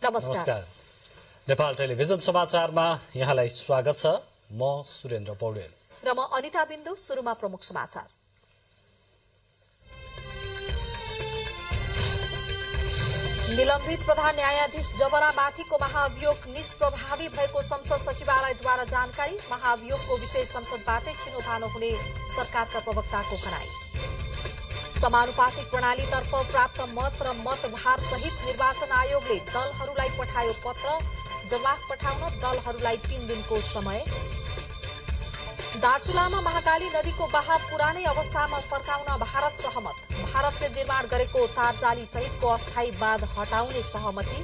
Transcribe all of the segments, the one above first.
नमस्कार। नेपाल टेलिभिजन समाचारमा यहाँलाई स्वागत छ। म सुरेन्द्र पौडेल र म अनिता बिन्दु। सुरुमा प्रमुख समाचार। निलम्बित प्रधान न्यायाधीश जबरामाथिको महाभियोग निष्प्रभावी भएको संसद सचिवालयद्वारा जानकारी। महाभियोगको विषय संसदबाटै छिनोफानो हुने सरकारका प्रवक्ताको भनाई। समानुपातिक प्रणालीतर्फ प्राप्त मत र मतभार सहित निर्वाचन आयोगले दलहरूलाई पठायो पत्र। जवाफ पठाउन दलहरूलाई 3 दिनको समय। दार्चुलामा महाकाली नदीको बहाव पुरानै अवस्थामा फर्काउन भारत सहमत। भारतले निर्माण गरेको तारजाली सहितको अस्थायी बाँध हटाउने सहमति।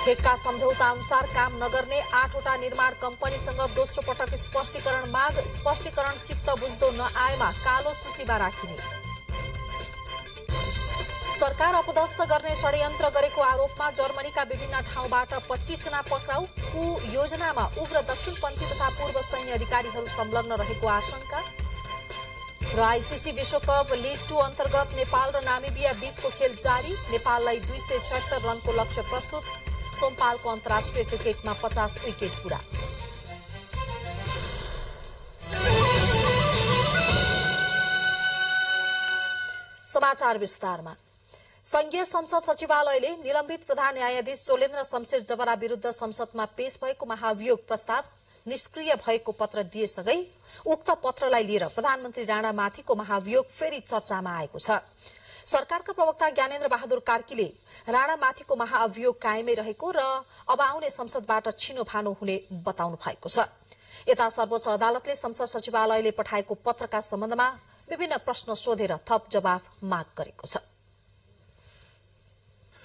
ठेक्का सम्झौता अनुसार काम नगर्ने 8वटा निर्माण कम्पनीसँग दोस्रो पटक स्पष्टीकरण माग। स्पष्टीकरण चित्त बुझ्दो नआएमा कालो सूचीमा राखिने। सरकार अपदस्थ गर्ने षड्यन्त्र गरेको आरोपमा जर्मनीका विभिन्न ठाउँबाट 25 जना पक्राउ। योजनामा उग्र दक्षिणपन्थी तथा पूर्व सैन्य अधिकारीहरू संलग्न रहेको आशंका। र आईसीसी विश्वकप लिग 2 अन्तर्गत नेपाल र नामिबिया बीचको खेल जारी। नेपाललाई 276 रनको लक्ष्य प्रस्तुत। सोमपालको अन्तर्राष्ट्रिय क्रिकेटमा 50 विकेट पूरा। समाचार विस्तारमा। संघीय संसद सचिवालयले निलम्बित प्रधान न्यायाधीश चोलेन्द्र शमशेर जबरा विरूद्ध संसदमा पेश भएको महाभियोग प्रस्ताव निष्क्रिय भएको पत्र दिएसँगै उक्त पत्रलाई लिएर प्रधानमन्त्री राणामाथिको महाभियोग फेरि चर्चामा आएको छ। सरकारका प्रवक्ता ज्ञानेन्द्र बहादुर कार्कीले राणामाथिको महाअभियोग कायमै रहेको र अब आउने संसदबाट छिनोफानो हुने बताउनु भएको छ। यता सर्वोच्च अदालतले संसद सचिवालयले पठाएको पत्रका सम्बन्धमा विभिन्न प्रश्न सोधेर थप जवाफ माग गरेको छ।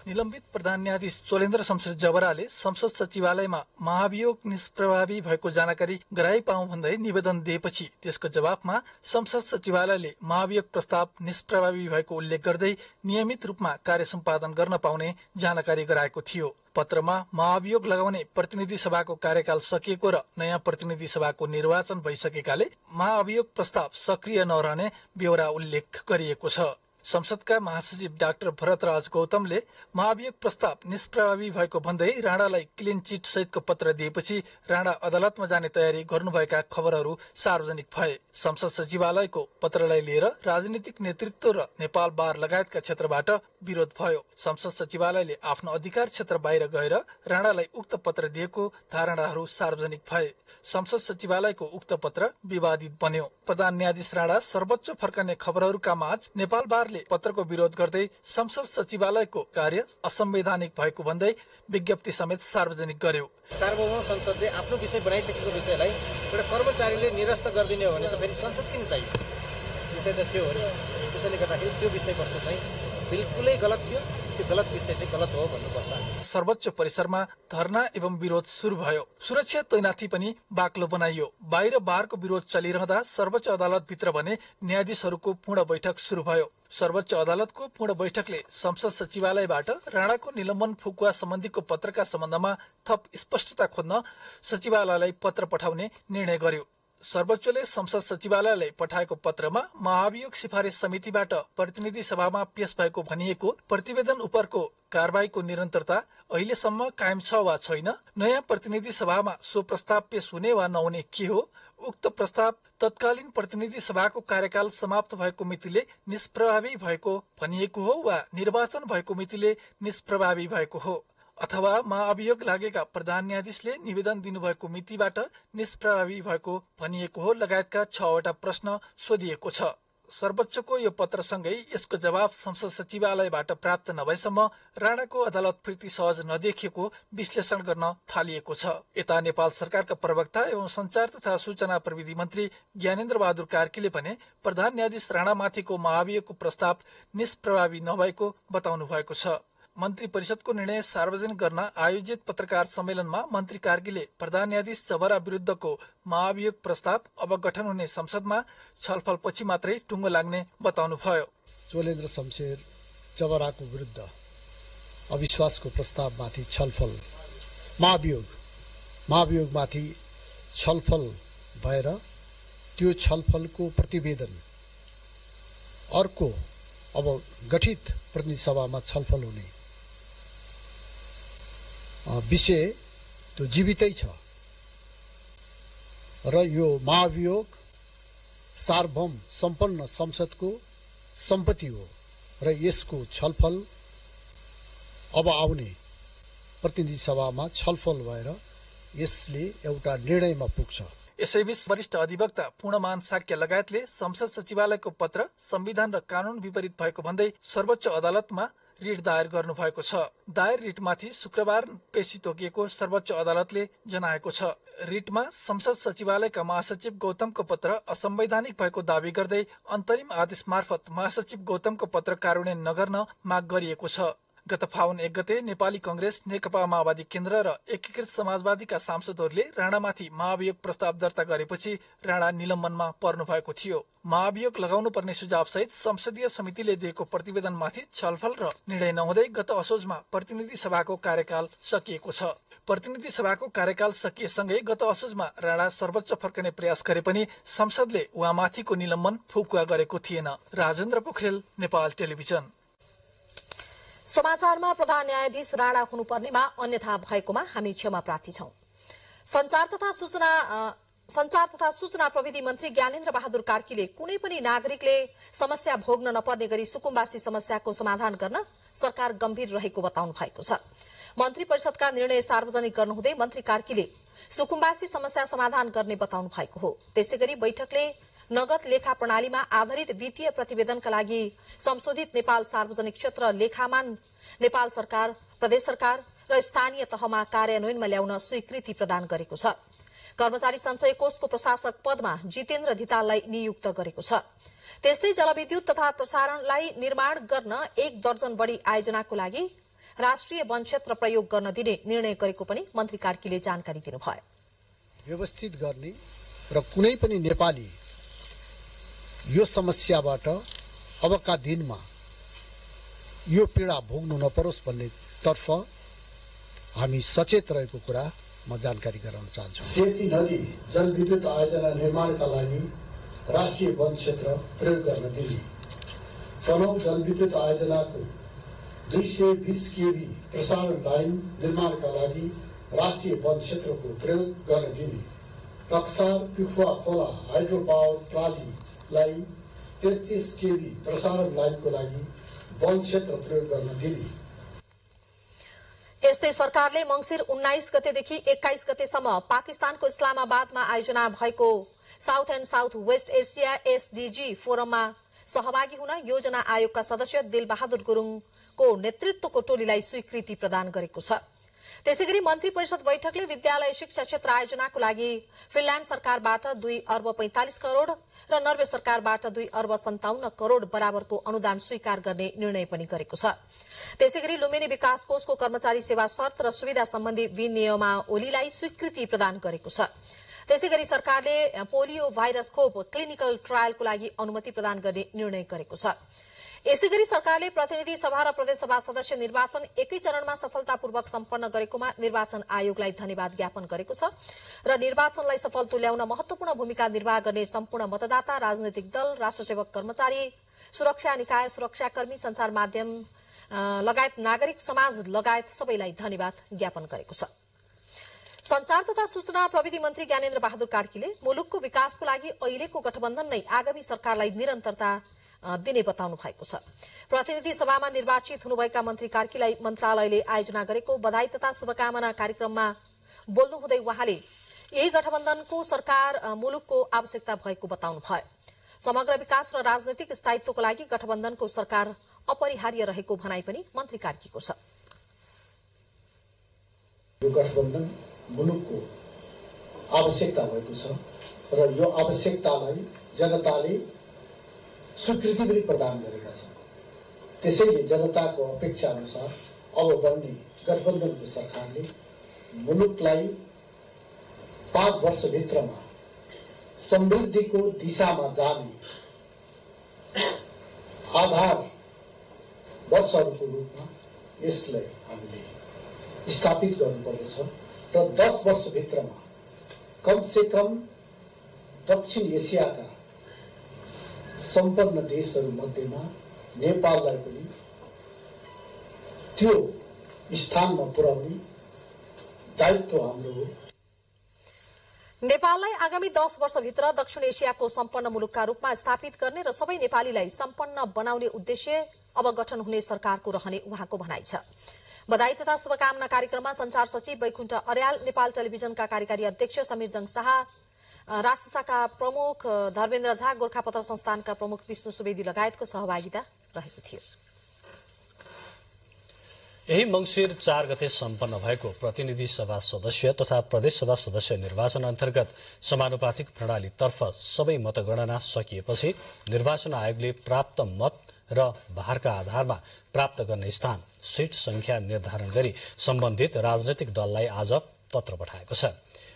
निलम्बित प्रधान न्यायाधीश चोलेन्द्र शमशेर जबराले संसद सचिवालयमा महाभियोग निष्प्रभावी भएको जानकारी गराइपाउँ भन्दै निवेदन दिएपछि त्यसको जवाफमा संसद सचिवालयले महाभियोग प्रस्ताव निष्प्रभावी भएको उल्लेख गर्दै नियमित रूपमा कार्य सम्पादन गर्न पाउने जानकारी गराएको थियो। पत्रमा महाभियोग लगाउने प्रतिनिधि सभाको कार्यकाल सकिएको र नयाँ प्रतिनिधि सभाको निर्वाचन भइसकेकाले महाभियोग प्रस्ताव सक्रिय नरहने बेहोरा उल्लेख गरिएको छ। संसदका महासचिव डाक्टर भरतराज गौतमले महाभियोग प्रस्ताव निष्प्रभावी भएको भन्दै राणालाई क्लिन चिट सहितको पत्र दिएपछि राणा अदालतमा जाने तयारी गर्नुभएका खबरहरू सार्वजनिक भए। संसद सचिवालयको पत्रलाई लिएर राजनीतिक नेतृत्व र नेपाल बार लगायतका क्षेत्रबाट विरोध भयो। संसद सचिवालयले आफ्नो अधिकार क्षेत्र बाहिर गएर राणालाई उक्त पत्र दिएको धारणाहरू सार्वजनिक भए। संसद सचिवालयको उक्त पत्र विवादित बन्यो। प्रधान न्यायाधीश राणा सर्वोच्च फर्कने खबरहरूका माझ नेपाल बारले पत्रको विरोध गर्दै संसद सचिवालयको कार्य असंवैधानिक भएको भन्दै विज्ञप्ति समेत सार्वजनिक गर्यो। सार्वभौम संसदले आफ्नो विषय बनाइसकेको विषयलाई एउटा कर्मचारीले निरस्त गरिदिने हो भने त फेरि संसद किन चाहियो? विषय त त्यो हो नि। त्यसैले गर्दाखेरि त्यो विषयवस्तु चाहिँ बिल्कुलै गलत थियो। त्यो गलत विषय चाहिँ गलत हो भन्नुपर्छ। सर्वोच्च परिसरमा धरना एवं विरोध सुरु भयो। सुरक्षा तैनाथी पनि बाक्लो बनाइयो। बाहिर बारको विरोध चलिरहँदा सर्वोच्च अदालत भित्र भने न्यायाधीशहरूको पूर्ण बैठक सुरु भयो। सर्वोच्च अदालतको पूर्ण बैठकले संसद सचिवालयबाट राणाको निलम्बन फुकुवा सम्बन्धीको पत्रका सम्बन्धमा थप स्पष्टता खोज्न सचिवालयलाई पत्र पठाउने निर्णय गर्यो। सर्वोच्चले संसद सचिवालयलाई पठाएको पत्रमा महाभियोग सिफारिस समितिबाट प्रतिनिधि सभामा पेश भएको भनिएको प्रतिवेदन उपरको कारबाहीको निरन्तरता अहिलेसम्म कायम छ वा छैन, नयाँ प्रतिनिधि सभामा सो प्रस्ताव पेश हुने वा नहुने के हो, उक्त प्रस्ताव तत्कालीन प्रतिनिधि सभाको कार्यकाल समाप्त भएको मितिले निष्प्रभावी भएको भनिएको हो वा निर्वाचन भएको मितिले निष्प्रभावी भएको हो, अथवा महाअभियोग लागेका प्रधान न्यायाधीशले निवेदन दिनुभएको मितिबाट निष्प्रभावी भएको भनिएको हो लगायतका 6वटा प्रश्न सोधिएको छ। सर्वोच्चको यो पत्रसँगै यसको जवाब संसद सचिवालयबाट प्राप्त नभएसम्म राणाको अदालत फिर्ती सहज नदेखिएको विश्लेषण गर्न थालिएको छ। यता नेपाल सरकारका प्रवक्ता एवं संचार तथा सूचना प्रविधि मन्त्री ज्ञानेन्द्र बहादुर कार्कीले भने प्रधान न्यायाधीश राणामाथिको महाभियोगको प्रस्ताव निष्प्रभावी नभएको बताउनु भएको छ। मन्त्री परिषदको निर्णय सार्वजनिक गर्न आयोजित पत्रकार सम्मेलनमा मन्त्री कार्कीले प्रधान न्यायाधीश जबरा विरुद्धको महाभियोग प्रस्ताव अब गठन हुने संसदमा छलफलपछि मात्रै टुङ्गो लाग्ने बताउनुभयो। चोलेन्द्र शमशेर जबराको विरुद्ध अविश्वासको प्रस्तावमाथि छलफल, महाभियोगमाथि छलफल भएर त्यो छलफलको प्रतिवेदन अर्को अब गठित प्रतिनिधि सभामा छलफल हुने विषय त्यो जीवितै छ र यो महाभियोग सार्वभौम सम्पन्न संसदको सम्पत्ति हो र यसको छलफल अब आउने प्रतिनिधि सभामा छलफल भएर यसले एउटा निर्णयमा पुग्छ। यसैबीच वरिष्ठ अधिवक्ता पूर्णमान साक्य लगायतले संसद सचिवालयको पत्र संविधान र कानून विपरीत भएको भन्दै सर्वोच्च अदालतमा रिट दायर गर्नु भएको छ। दायर रिटमाथि शुक्रबार पेशी तोकिएको सर्वोच्च अदालतले जनाएको छ। रिटमा संसद सचिवालयका महासचिव गौतमको पत्र असंवैधानिक भएको दावी गर्दै अन्तरिम आदेश मार्फत महासचिव गौतमको पत्र कार्यान्वयन नगर्न माग गरिएको छ। गत फागुन 1 गते नेपाली कंग्रेस, नेकपा माओवादी केन्द्र र एकीकृत समाजवादीका सांसदहरूले राणामाथि महाभियोग प्रस्ताव दर्ता गरेपछि राणा निलम्बनमा पर्नु भएको थियो। महाभियोग लगाउनु पर्ने सुझाव सहित संसदीय समितिले दिएको प्रतिवेदनमाथि छलफल र निर्णय नहुँदै गत असोजमा प्रतिनिधि सभाको कार्यकाल सकिएको छ। प्रतिनिधि सभाको कार्यकाल सकिएसँगै गत असोजमा राणा सर्वोच्च फर्कने प्रयास गरे पनि संसदले उहाँमाथिको निलम्बन फुकुवा गरेको थिएन। राजेन्द्र पोखरेल, नेपाल टेलिभिजन। समाचारमा प्रधान न्यायाधीश राणा हुनुपर्नेमा अन्यथा भएकोमा हामी क्षमा प्रार्थी छौं। संचार तथा सूचना प्रविधि मन्त्री ज्ञानेन्द्र बहादुर कार्कीले कुनै पनि नागरिकले समस्या भोग्न नपर्ने गरी सुकुम्बासी समस्याको समाधान गर्न सरकार गम्भीर रहेको बताउनु भएको छ। मन्त्री परिषदका निर्णय सार्वजनिक गर्नुहुँदै मन्त्री कार्कीले सुकुम्बासी समस्या समाधान गर्ने बताउनु भएको हो। त्यसैगरी बैठकले नगद लेखा प्रणालीमा आधारित वित्तीय प्रतिवेदनका लागि संशोधित नेपाल सार्वजनिक क्षेत्र लेखामान नेपाल सरकार, प्रदेश सरकार र स्थानीय तहमा कार्यान्वयनमा ल्याउन स्वीकृति प्रदान गरेको छ। कर्मचारी सञ्चय कोषको प्रशासक पदमा जितेन्द्र धिताललाई नियुक्त गरेको छ। त्यस्तै जलविद्युत तथा प्रसारणलाई निर्माण गर्न 1 दर्जन बढ़ी आयोजनाको लागि राष्ट्रिय वन क्षेत्र प्रयोग गर्न दिने निर्णय गरेको पनि मन्त्री कार्कीले जानकारी दिनुभयो। व्यवस्थित गर्ने र कुनै पनि नेपाली यो समस्याबाट अबका दिनमा यो पीडा भोग्नु नपरोस् भन्ने तर्फ हामी सचेत रहेको कुरा म जानकारी गराउन चाहन्छु। सेती नदी जलविद्युत आयोजना निर्माणका लागि राष्ट्रिय वन क्षेत्र प्रयोग गर्न दिने, तनहुँ जलविद्युत आयोजनाको 220 केभी प्रसारण लाइन निर्माणका लागि राष्ट्रिय वन क्षेत्रको प्रयोग गर्न दिने, रक्सार पिफुवा खोला हाइड्रो पावर प्रणालीलाई 33 केभी प्रसारण लाइनको लागि वन क्षेत्र प्रयोग गर्न दिने। यस्तै सरकारले मंसिर 19 गतेदेखि 21 गतेसम्म पाकिस्तानको इस्लामाबादमा आयोजना भएको south and south west Asia SDG फोरममा सहभागी हुन योजना आयोगका सदस्य दिलबहादुर गुरुङको नेतृत्वको टोलीलाई स्वीकृति प्रदान गरेको छ। त्यसैगरी मन्त्री परिषद बैठकले विद्यालय शिक्षा क्षेत्र आयोजनाको लागि फिनल्याण्ड सरकारबाट 2 अर्ब 45 करोड़ र नर्वे सरकारबाट 2 अर्ब 57 करोड़ बराबरको अनुदान स्वीकार गर्ने निर्णय पनि गरेको छ। त्यसैगरी लुम्बिनी विकास कोषको कर्मचारी सेवा शर्त र सुविधा सम्बन्धी विनियमावलीलाई स्वीकृति प्रदान गरेको छ। त्यसैगरी सरकारले पोलियो भाइरस खोप क्लिनिकल ट्रायलको लागि अनुमति प्रदान गर्ने निर्णय गरेको छ। यसैगरी सरकारले प्रतिनिधि सभा र प्रदेश सभा सदस्य निर्वाचन एकै चरणमा सफलतापूर्वक सम्पन्न गरेकोमा निर्वाचन आयोगलाई धन्यवाद ज्ञापन गरेको छ र निर्वाचनलाई सफल तुल्याउन महत्वपूर्ण भूमिका निर्वाह गर्ने सम्पूर्ण मतदाता, राजनैतिक दल, राष्ट्रसेवक कर्मचारी, सुरक्षा निकाय, सुरक्षाकर्मी, संचार माध्यम लगायत नागरिक समाज लगायत सबैलाई धन्यवाद ज्ञापन गरेको छ। संचार तथा सूचना प्रविधि मन्त्री ज्ञानेन्द्र बहादुर कार्कीले मुलुकको विकासको लागि अहिलेको गठबन्धन नै आगामी सरकारलाई निरन्तरता दिने बताउनु भएको छ। प्रतिनिधि सभामा निर्वाचित हुनुभएका मन्त्री कार्कीलाई मन्त्रालयले आयोजना गरेको बधाई तथा शुभकामना कार्यक्रममा बोल्नुहुँदै उहाँले यही गठबन्धनको सरकार मुलुकको आवश्यकता भएको बताउनु भयो। समग्र विकास र राजनैतिक स्थायित्वको लागि गठबन्धनको सरकार अपरिहार्य रहेको भनाई पनि मन्त्री कार्कीको छ। यो गठबन्धन मुलुकको आवश्यकता भएको छ र यो आवश्यकतालाई जनताले स्वीकृति पनि प्रदान गरेका छन्। त्यसैले जनताको अपेक्षा अनुसार अब बन्ने गठबन्धनको सरकारले मुलुकलाई 5 वर्षभित्रमा समृद्धिको दिशामा जाने आधार वर्षहरूको रूपमा यसलाई हामीले स्थापित गर्नुपर्दछ र 10 वर्षभित्रमा कमसे कम दक्षिण एसियाका सम्पन्न देशहरू मध्येमा नेपाललाई पनि त्यो स्थानमा पुर्याउने दायित्व हाम्रो हो। नेपाललाई आगामी 10 वर्षभित्र दक्षिण एसियाको सम्पन्न मुलुकका रूपमा स्थापित गर्ने र सबै नेपालीलाई सम्पन्न बनाउने उद्देश्य अब गठन हुने सरकारको रहने उहाँको भनाइ छ। बधाई तथा शुभकामना कार्यक्रममा संचार सचिव वैकुण्ठ अर्याल, नेपाल टेलिभिजनका कार्यकारी अध्यक्ष समीर जङ शाह, राजशाखाका प्रमुख धर्मेन्द्र झा, गोरखापत्र संस्थानका प्रमुख विष्णु सुवेदी लगायतको सहभागिता रहेको थियो। यही मंसिर 4 गते सम्पन्न भएको प्रतिनिधि सभा सदस्य तथा प्रदेश सभा सदस्य निर्वाचन अन्तर्गत समानुपातिक प्रणालीतर्फ सबै मतगणना सकिएपछि निर्वाचन आयोगले प्राप्त मत र भारका आधारमा प्राप्त गर्ने स्थान, सीट संख्या निर्धारण गरी सम्बन्धित राजनैतिक दललाई आज पत्र पठाएको छ।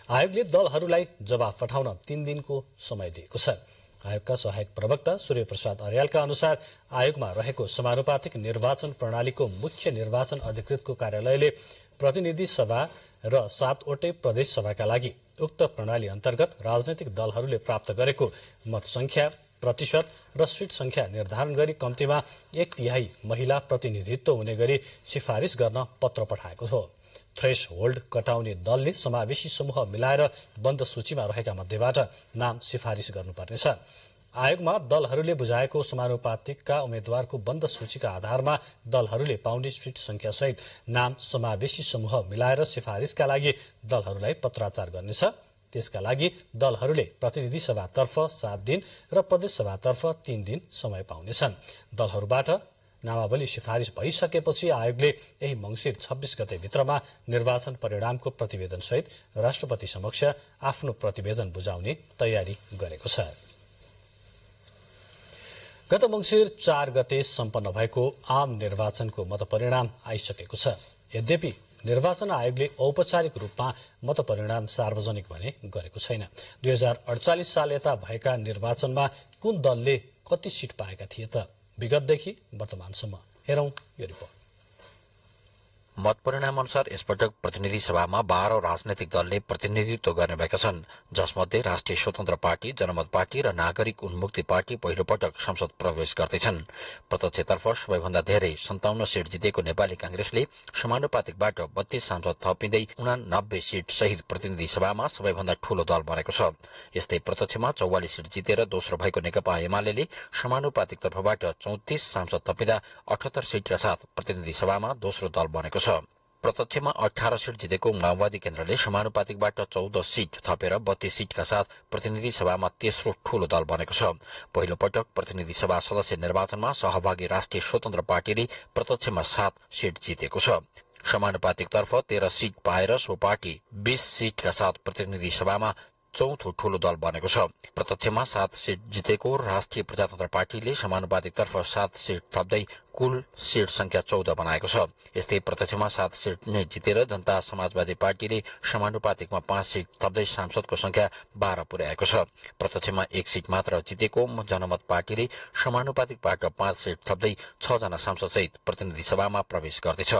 आयोगले दलहरूलाई जवाफ पठाउन 3 दिनको समय दिएको छ। आयोगका सहायक प्रवक्ता सूर्य प्रसाद अर्यालका अनुसार आयोगमा रहेको समानुपातिक निर्वाचन प्रणालीको मुख्य निर्वाचन अधिकृतको कार्यालयले प्रतिनिधि सभा र 7वटै प्रदेश सभाका लागि उक्त प्रणाली अन्तर्गत राजनैतिक दलहरूले प्राप्त गरेको मत संख्या, प्रतिशत र सीट संख्या निर्धारण गरी कम्तीमा 1/3 महिला प्रतिनिधित्व हुने गरी सिफारिस गर्न पत्र पठाएको हो। थ्रेश होल्ड कटाउने दलले समावेशी समूह मिलाएर बन्द सूचीमा रहेका मध्येबाट नाम सिफारिस गर्नुपर्नेछ। आयोगमा दलहरूले बुझाएको समानुपातिकका उम्मेद्वारको बन्द सूचीका आधारमा दलहरूले पाउने सीट संख्या सहित नाम समावेशी समूह मिलाएर सिफारिसका लागि दलहरूलाई पत्राचार गर्नेछ। त्यसका लागि दलहरूले प्रतिनिधि सभातर्फ 7 दिन र प्रदेश सभातर्फ 3 दिन समय पाउनेछन्। दलहरूबाट नामावली सिफारिस भइसकेपछि आयोगले यही मंसिर 26 गते भित्रमा निर्वाचन परिणामको प्रतिवेदन सहित राष्ट्रपति समक्ष आफ्नो प्रतिवेदन बुझाउने तयारी गरेको छ। गत मंसिर 4 गते सम्पन्न भएको आम निर्वाचनको मतपरिणाम आइसकेको छ। यद्यपि निर्वाचन आयोगले औपचारिक रूपमा मतपरिणाम सार्वजनिक भने गरेको छैन। 2048 साल यता भएका निर्वाचनमा कुन दलले कति सीट पाएका थिए त? विगतदेखि वर्तमानसम्म हेरौं यो रिपोर्ट। मतपरिणाम अनुसार यसपटक प्रतिनिधि सभामा 12 राजनैतिक दलले प्रतिनिधित्व गर्ने भएका छन्, जसमध्ये राष्ट्रिय स्वतन्त्र पार्टी, जनमत पार्टी र नागरिक उन्मुक्ति पार्टी पहिलो पटक संसद प्रवेश गर्दैछन्। प्रत्यक्षतर्फ सबैभन्दा धेरै 57 सीट जितेको नेपाली कांग्रेसले समानुपातिकबाट 32 सांसद थपिँदै 89 सीट सहित प्रतिनिधि सभामा सबैभन्दा ठूलो दल बनेको छ। यस्तै प्रत्यक्षमा 44 सीट जितेर दोस्रो भएको नेकपा एमाले समानुपातिक तर्फबाट 34 सांसद थपिँदा 78 सीटका साथ प्रतिनिधि सभामा दोस्रो दल बनेको छ। प्रत्यक्षमा 18 सीट जितेको माओवादी केन्द्रले समानुपातिकबाट 14 सीट थपेर 32 सीटका साथ प्रतिनिधि सभामा तेस्रो ठूलो दल बनेको छ। पहिलो पटक प्रतिनिधि सभा सदस्य निर्वाचनमा सहभागी राष्ट्रिय स्वतन्त्र पार्टीले प्रत्यक्षमा 7 सीट जितेको छ। समानुपातिकतर्फ 13 सीट पाएर सो पार्टी 20 सीटका साथ प्रतिनिधि सभामा चौथो ठूलो दल बनेको छ। प्रत्यक्षमा 7 सीट जितेको राष्ट्रिय प्रजातन्त्र पार्टीले समानुपातिकतर्फ 7 सीट थप्दै कुल सीट संख्या 14 बनाएको छ। यस्तै प्रत्यक्षमा 7 सीट नै जितेर जनता समाजवादी पार्टीले समानुपातिकमा 5 सीट थप्दै सांसदको संख्या 12 पुर्याएको छ। प्रत्यक्षमा 1 सीट मात्र जितेको जनमत पार्टीले समानुपातिकबाट 5 सीट थप्दै 6 जना सांसद सहित प्रतिनिधि सभामा प्रवेश गर्दैछ।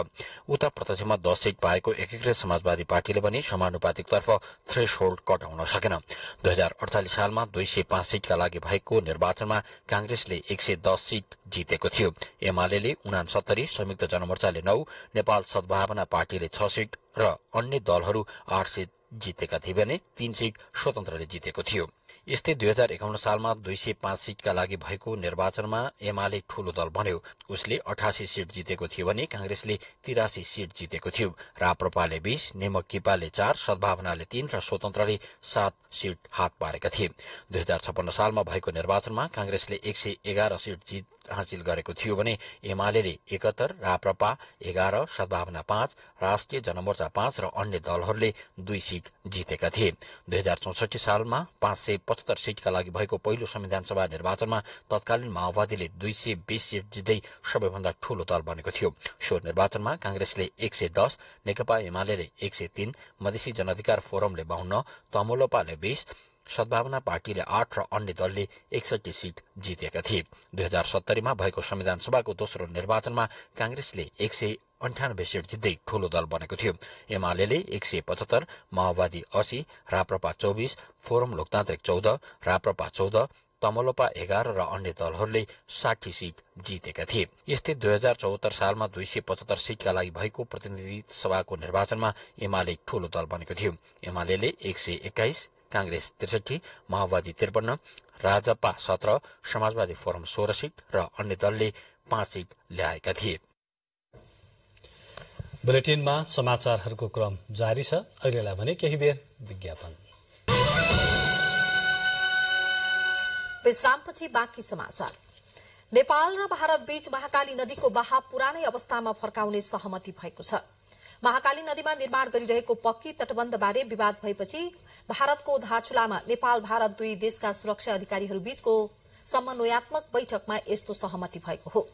उता प्रत्यक्षमा 10 सीट पाएको एकीकृत समाजवादी पार्टीले पनि समानुपातिकतर्फ थ्रेशहोल्ड कटाउन सकेन। 2048 सालमा 205 सीटका लागि भएको निर्वाचनमा कांग्रेसले 110 सीट जितेको थियो। एमाले 69, संयुक्त जनमोर्चाले 9, नेपाल सद्भावना पार्टीले 6 सीट र अन्य दलहरू 8 सीट जितेका थिए भने 3 सीट स्वतन्त्रले जितेको थियो। यस्तै 2051 सालमा 205 सीटका लागि भएको निर्वाचनमा एमाले ठूलो दल बन्यो। उसले 88 सीट जितेको थियो भने कांग्रेसले 83 सीट जितेको थियो। राप्रपाले 20, नेमकिपाले 4, सद्भावनाले 3 र स्वतन्त्रले 7 सीट हात पारेका थिए। 2056 सालमा भएको निर्वाचनमा कांग्रेसले 111 सीट हासिल गरेको थियो भने एमाले 71, राप्रपा 11, सद्भावना 5, राष्ट्रिय जनमोर्चा 5 र अन्य दलहरूले 2 सीट जितेका थिए। 2064 सालमा 575 सीटका लागि भएको पहिलो संविधान सभा निर्वाचनमा तत्कालीन माओवादीले 220 सीट जित्दै सबैभन्दा ठूलो दल बनेको थियो। सो निर्वाचनमा कांग्रेसले 110, नेकपा एमाले 103, मधेसी जनअधिकार फोरमले 52, तमुलोपाले 20, सद्भावना पार्टीले 8 र अन्य दलले 61 सीट जितेका थिए। 2070 मा भएको संविधान सभाको दोस्रो निर्वाचनमा कांग्रेसले 198 सीट जित्दै ठूलो दल बनेको थियो। एमाले 175, माओवादी 80, राप्रपा 24, फोरम लोकतान्त्रिक 14, राप्रपा 14, तमलोपा 11 र अन्य दलहरूले 60 सीट जितेका थिए। यस्तै 2074 सालमा 275 सीटका लागि भएको प्रतिनिधि सभाको निर्वाचनमा एमाले ठूलो दल बनेको थियो। एमाले 121, कांग्रेस 63, माओवादी 53, राजपा 17, समाजवादी फोरम 16 सीट र अन्य दलले 5 सीट ल्याएका थिए। बुलेटिनमा समाचारहरूको क्रम जारी छ। अहिलेलाई भने केही बेर विज्ञापन। विश्रामपछि बाँकी समाचार। नेपाल र भारत बीच महाकाली नदीको बहाव पुरानै अवस्थामा फर्काउने सहमति भएको छ। महाकाली नदीमा निर्माण गरिरहेको पक्की तटबन्धबारे विवाद भएपछि भारतको धारचुलामा नेपाल भारत दुई देशका सुरक्षा अधिकारीहरू बीचको समन्वयात्मक बैठकमा यस्तो सहमति भएको हो।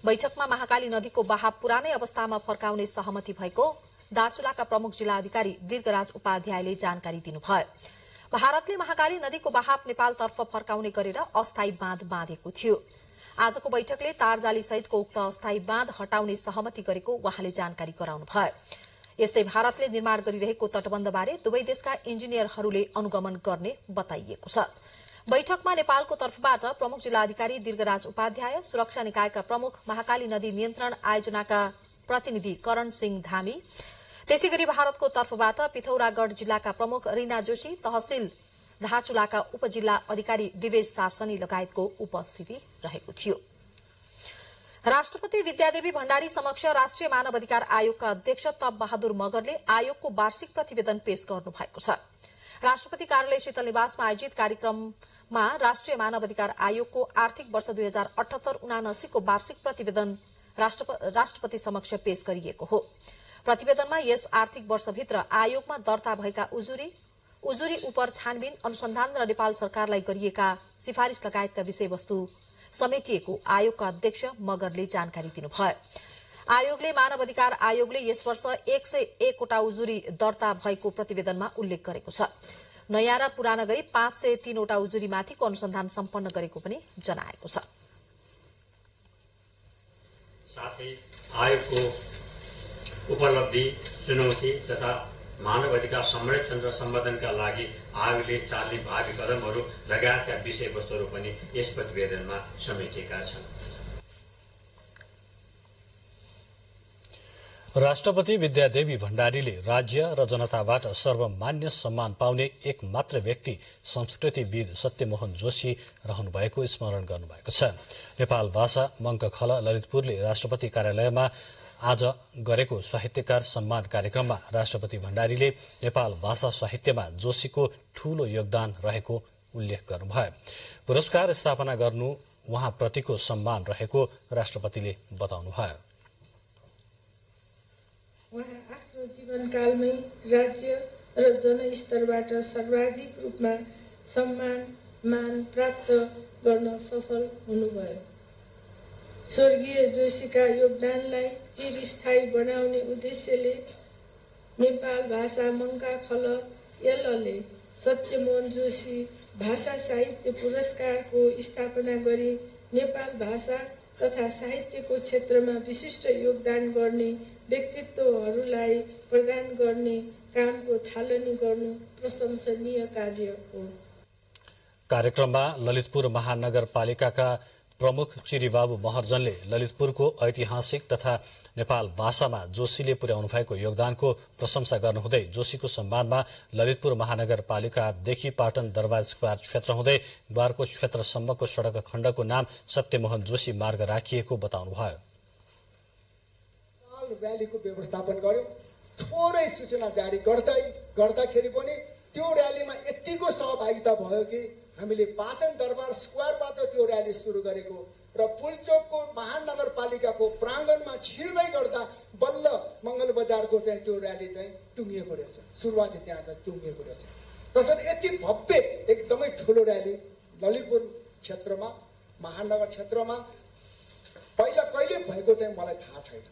बैठकमा महाकाली नदीको बहाव पुरानै अवस्थामा फर्काउने सहमति भएको दार्चुलाका प्रमुख जिल्ला अधिकारी दीर्घराज उपाध्यायले जानकारी दिनुभयो। भारतले महाकाली नदीको बहाव नेपालतर्फ फर्काउने गरेर अस्थायी बाँध बाँधेको थियो। आजको बैठकले तारजाली सहितको उक्त अस्थायी बाँध हटाउने सहमति गरेको उहाँले जानकारी गराउनुभयो। यस्तै भारतले निर्माण गरिरहेको तटबन्धबारे दुवै देशका इन्जिनियरहरूले अनुगमन गर्ने बताइएको छ। बैठकमा नेपालको तर्फबाट प्रमुख जिल्ला अधिकारी दीर्घराज उपाध्याय, सुरक्षा निकायका प्रमुख, महाकाली नदी नियन्त्रण आयोजनाका प्रतिनिधि करण सिंह धामी, त्यसैगरी भारतको तर्फबाट पिथौरागढ़ जिल्लाका प्रमुख रीना जोशी, तहसील धारचुलाका उपजिल्ला अधिकारी दिवेश शासनी लगायतको उपस्थिति रहेको थियो। राष्ट्रपति विद्यादेवी भण्डारी समक्ष राष्ट्रिय मानव अधिकार आयोगका अध्यक्ष तप बहादुर मगरले आयोगको वार्षिक प्रतिवेदन पेश गर्नु भएको छ। राष्ट्रपति कार्यालय शीतल निवासमा आयोजित कार्यक्रममा राष्ट्रिय मानव अधिकार आयोगको आर्थिक वर्ष 2078-79 को वार्षिक प्रतिवेदन राष्ट्रपति समक्ष पेश गरिएको हो। प्रतिवेदनमा यस आर्थिक वर्षभित्र आयोगमा दर्ता भएका उजुरी उपर छानबिन, अनुसन्धान र नेपाल सरकारलाई गरिएका सिफारिश लगायतका विषयवस्तु समेटिएको आयोगका अध्यक्ष मगरले जानकारी दिनुभयो। आयोगले मानव अधिकार आयोगले यस वर्ष 101 वटा उजुरी दर्ता भएको प्रतिवेदनमा उल्लेख गरेको छ। नयाँ र पुराना गरी 503 वटा उजुरीमाथिको अनुसन्धान सम्पन्न गरेको पनि जनाएको छ। साथै आयोगको उपलब्धि, चुनौती तथा मानव अधिकार संरक्षण र सम्वर्धनका लागि आयोगले चाल्ने भावी कदमहरू लगायतका विषयवस्तुहरू पनि यस प्रतिवेदनमा समेटिएका छन्। राष्ट्रपति विद्यादेवी भण्डारीले राज्य र जनताबाट सर्वमान्य सम्मान पाउने एक मात्र व्यक्ति संस्कृतिविद सत्यमोहन जोशी रहनु भएको स्मरण गर्नुभएको छ। नेपाल भाषा मङ्कखल ललितपुरले राष्ट्रपति कार्यालयमा आज गरेको साहित्यकार सम्मान कार्यक्रममा राष्ट्रपति भण्डारीले नेपाल भाषा साहित्यमा जोशीको ठूलो योगदान रहेको उल्लेख गर्नुभयो। पुरस्कार स्थापना गर्नु उहाँप्रतिको सम्मान रहेको राष्ट्रपतिले बताउनुभयो। उहाँ आफ्नो जीवनकालमै राज्य र जनस्तरबाट सर्वाधिक रूपमा सम्मान प्राप्त गर्न सफल हुनुभयो। स्वर्गीय जोशीका योगदानलाई चिरस्थायी बनाउने उद्देश्यले नेपाल भाषा मङ्काखल एलले सत्यमोहन जोशी भाषा साहित्य पुरस्कारको स्थापना गरी नेपाल भाषा तथा साहित्यको क्षेत्रमा विशिष्ट योगदान गर्ने व्यक्तित्वहरूलाई प्रदान गर्ने कामको थालनी गर्नु प्रशंसनीय कार्य हो। कार्यक्रममा ललितपुर महानगरपालिकाका प्रमुख चिरीबाबु महर्जनले ललितपुरको ऐतिहासिक तथा नेपाल भाषामा जोशीले पुर्याउनु भएको योगदानको प्रशंसा गर्नुहुँदै जोशीको सम्मानमा ललितपुर महानगरपालिकादेखि पाटन दरबार स्क्वायर क्षेत्र हुँदै द्वारकोट क्षेत्रसम्मको सड़क खण्डको नाम सत्यमोहन जोशी मार्ग राखिएको बताउनुभयो। र्यालीको व्यवस्थापन गर्यो, थोरै सूचना जारी गर्दाखेरि पनि त्यो र्यालीमा यतिको सहभागिता भयो कि हामीले पाटन दरबार स्क्वायरबाट त्यो र्याली सुरु गरेको र पुलचोकको महानगरपालिकाको प्राङ्गणमा छिर्दै गर्दा बल्ल मंगल बजारको चाहिँ त्यो र्याली चाहिँ टुङ्गिएको रहेछ। सुरुवाती त्यहाँ चाहिँ टुङ्गिएको रहेछ। त्यसरी यति भव्य एकदमै ठुलो र्याली ललितपुर क्षेत्रमा महानगर क्षेत्रमा पहिला कहिले भएको चाहिँ मलाई थाहा छैन।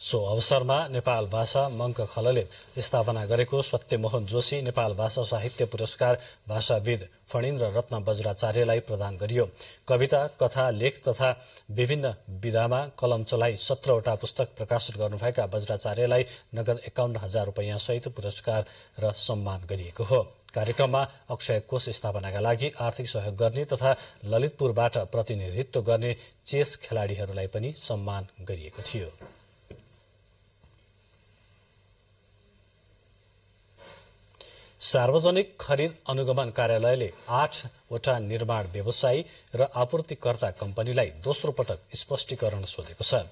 सो अवसरमा नेपाल भाषा मङ्कखलले स्थापना गरेको सत्यमोहन जोशी नेपाल भाषा साहित्य पुरस्कार भाषाविद फणीन्द्र रत्न बज्राचार्यलाई प्रदान गरियो। कविता, कथा, लेख तथा विभिन्न विधामा कलम चलाई 17 वटा पुस्तक प्रकाशित गर्नुभएका बज्राचार्यलाई नगद 51,000 रुपैयाँ सहित पुरस्कार र सम्मान गरिएको हो। कार्यक्रममा अक्षय कोष स्थापनाका लागि आर्थिक सहयोग गर्ने तथा ललितपुरबाट प्रतिनिधित्व गर्ने चेस खेलाड़ीहरूलाई पनि सम्मान गरिएको थियो। सार्वजनिक खरिद अनुगमन कार्यालयले 8 वटा निर्माण व्यवसायी र आपूर्तिकर्ता कम्पनीलाई दोस्रो पटक स्पष्टीकरण सोधेको छ।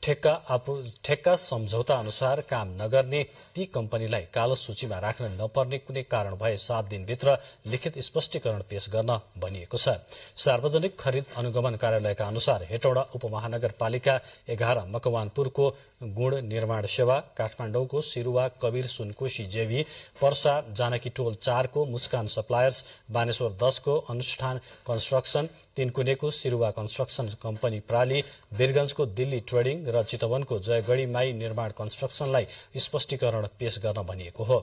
ठेक्का सम्झौता अनुसार काम नगर्ने ती कम्पनीलाई कालो सूचीमा राख्न नपर्ने कुनै कारण भए 7 दिनभित्र लिखित स्पष्टीकरण पेश गर्न भनिएको छ। सार्वजनिक खरिद अनुगमन कार्यालयका अनुसार हेटौडा उपमहानगरपालिका 11 मकवानपुरको गुण निर्माण सेवा, काठमाडौँको सिरुवा कबीर सुनकोशी जेभी, पर्सा जानकी टोल 4 को मुस्कान सप्लायर्स, बानेश्वर 10 को अनुष्ठान कन्स्ट्रक्सन, तीनकुनेको सिरुवा कन्स्ट्रक्सन कम्पनी प्राली, वीरगंजको दिल्ली ट्रेडिङ र चितवनको जयगढी माई निर्माण कन्स्ट्रक्सनलाई स्पष्टीकरण पेश गर्न भनिएको हो।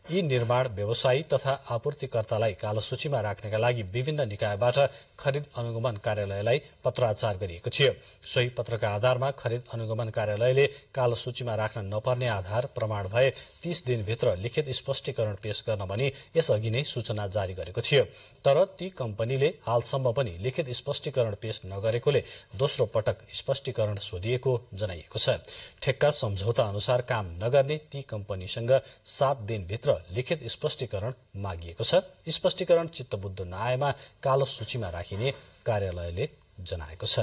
यी निर्माण व्यवसायी तथा आपूर्तिकर्तालाई कालो सूचीमा राख्नका लागि विभिन्न निकायबाट खरिद अनुगमन कार्यालयलाई पत्राचार गरिएको थियो। सोही पत्रका आधारमा खरिद अनुगमन कार्यालयले कालो सूचीमा राख्न नपर्ने आधार प्रमाण भए 30 दिनभित्र लिखित स्पष्टीकरण पेश गर्न भनी यसअघि नै सूचना जारी गरेको थियो। तर ती कम्पनीले हालसम्म पनि लिखित स्पष्टीकरण पेश नगरेकोले दोस्रो पटक स्पष्टीकरण सोधिएको जनाइएको छ। ठेक्का सम्झौता अनुसार काम नगर्ने ती कम्पनीसँग 7 दिनभित्र लिखित स्पष्टीकरण मागिएको छ। स्पष्टीकरण चित्तबुद्ध नआएमा कालो सूचीमा राखिने कार्यालयले जनाएको छ।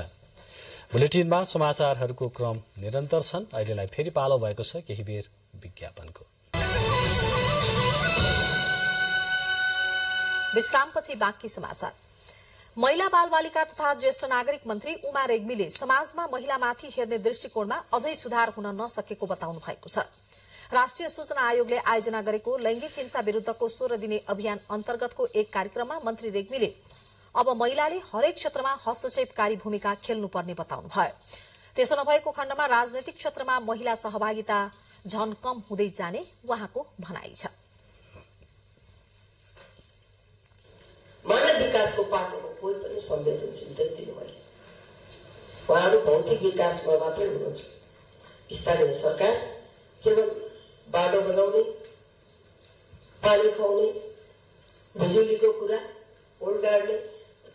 बुलेटिनमा समाचारहरूको क्रम निरन्तर छन्। अहिलेलाई फेरि पालो भएको छ केही बेर विज्ञापनको। विश्रामपछि बाँकी समाचार। महिला बालबालिका तथा ज्येष्ठ नागरिक मन्त्री उमा रेग्मीले समाजमा महिलामाथि हेर्ने दृष्टिकोणमा अझै सुधार हुन नसकेको बताउनु भएको छ। राष्ट्रिय सूचना आयोगले आयोजना गरेको लैंगिक हिंसा विरूद्धको 16 दिने अभियान अन्तर्गतको एक कार्यक्रममा मन्त्री रेग्मीले अब महिलाले हरेक क्षेत्रमा हस्तक्षेपकारी भूमिका खेल्नुपर्ने बताउनु भयो। त्यसो नभएको खण्डमा राजनैतिक क्षेत्रमा महिला सहभागिता झन कम हुँदै जाने उहाँको भनाइ छ। मानव विकासको पाटोमा कोही पनि संवेदनशीलता दिनुभयो। उहाँहरू भौतिक विकासमा मात्रै हुनुहुन्छ। स्थानीय सरकार केवल बाटो बनाउने, पानी खुवाउने, बिजुलीको कुरा, पुल गाड्ने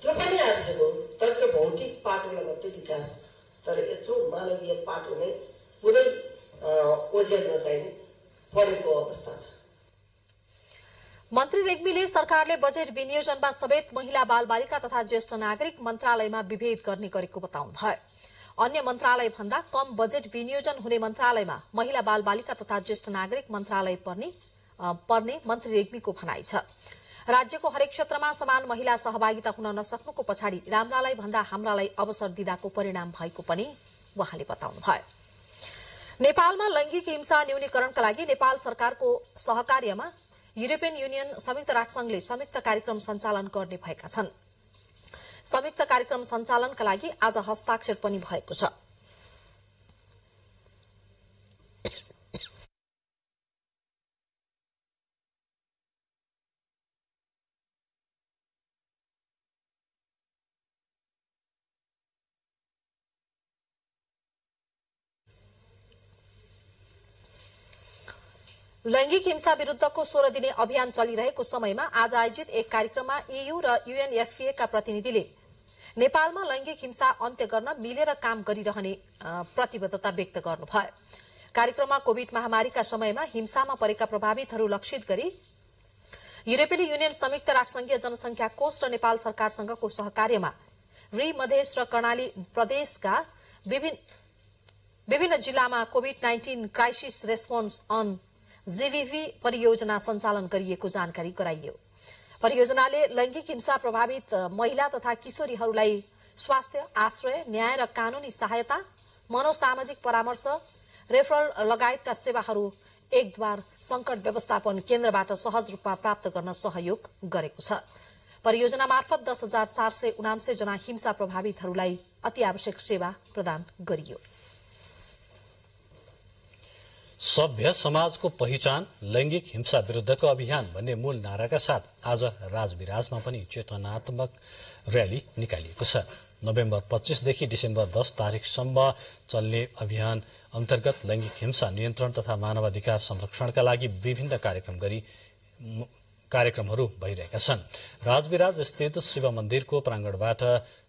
त्यो पनि आवश्यक हो। तर त्यो भौतिक पाटोलाई मात्रै विकास, तर यत्रो मानवीय पाटो नै पुरै ओझेलमा चाहिने परेको अवस्था छ। मन्त्री रेग्मीले सरकारले बजेट विनियोजनमा समेत महिला बालबालिका तथा ज्येष्ठ नागरिक मन्त्रालयमा विभेद गर्ने गरेको बताउनु भयो। अन्य मन्त्रालय भन्दा कम बजेट विनियोजन हुने मन्त्रालयमा महिला बालबालिका तथा ज्येष्ठ नागरिक मन्त्रालय पर्ने मन्त्री रेग्मीको भनाइ छ। राज्यको हरेक क्षेत्रमा समान महिला सहभागिता हुन नसक्नुको पछाडि राम्रालाई भन्दा हाम्रालाई अवसर दिँदाको परिणाम भएको पनि उहाँले बताउनु भयो। नेपालमा लैंगिक हिंसा न्यूनीकरणका लागि नेपाल सरकारको सहकार्यमा युरोपियन युनियन संयुक्त राष्ट्रसंघले संयुक्त कार्यक्रम सञ्चालन गर्ने भएका छन्। संयुक्त कार्यक्रम सञ्चालनका लागि आज हस्ताक्षर पनि भएको छ। लैंगिक हिंसा विरूद्धको 16 दिने अभियान चलिरहेको समयमा आज आयोजित एक कार्यक्रममा EU र UNFPA का प्रतिनिधिले नेपालमा लैंगिक हिंसा अन्त्य गर्न मिलेर काम गरिरहने प्रतिबद्धता व्यक्त गर्नुभयो। कार्यक्रममा कोभिड महामारीका समयमा हिंसामा परेका प्रभावितहरू लक्षित गरी युरोपेली युनियन संयुक्त राष्ट्रसंघीय जनसंख्या कोष र नेपाल सरकारसँगको सहकार्यमा मधेस र कर्णाली प्रदेशका विभिन्न जिल्लामा कोभिड-19 क्राइसिस रेस्पोन्स अन जीवीवी परियोजना सञ्चालन गरिएको जानकारी गराइयो। परियोजनाले लैंगिक हिंसा प्रभावित महिला तथा किशोरीहरूलाई स्वास्थ्य, आश्रय, न्याय र कानूनी सहायता, मनोसामाजिक परामर्श, रेफरल लगायतका सेवाहरू एकद्वार संकट व्यवस्थापन केन्द्रबाट सहज रूपमा प्राप्त गर्न सहयोग गरेको छ। परियोजना मार्फत 10,479 जना हिंसा प्रभावितहरूलाई अति आवश्यक सेवा प्रदान गरियो। सभ्य समाजको पहिचान लैंगिक हिंसा विरूद्धको अभियान भन्ने मूल नाराका साथ आज राजविराजमा पनि चेतनात्मक र्याली निकालिएको छ। नोभेम्बर 25 देखि डिसेम्बर 10 तारिकसम्म चल्ने अभियान अन्तर्गत लैंगिक हिंसा नियन्त्रण तथा मानवाधिकार संरक्षणका लागि विभिन्न कार्यक्रमहरू भइरहेका छन्। राजविराज स्थित शिव मन्दिरको प्राङ्गणबाट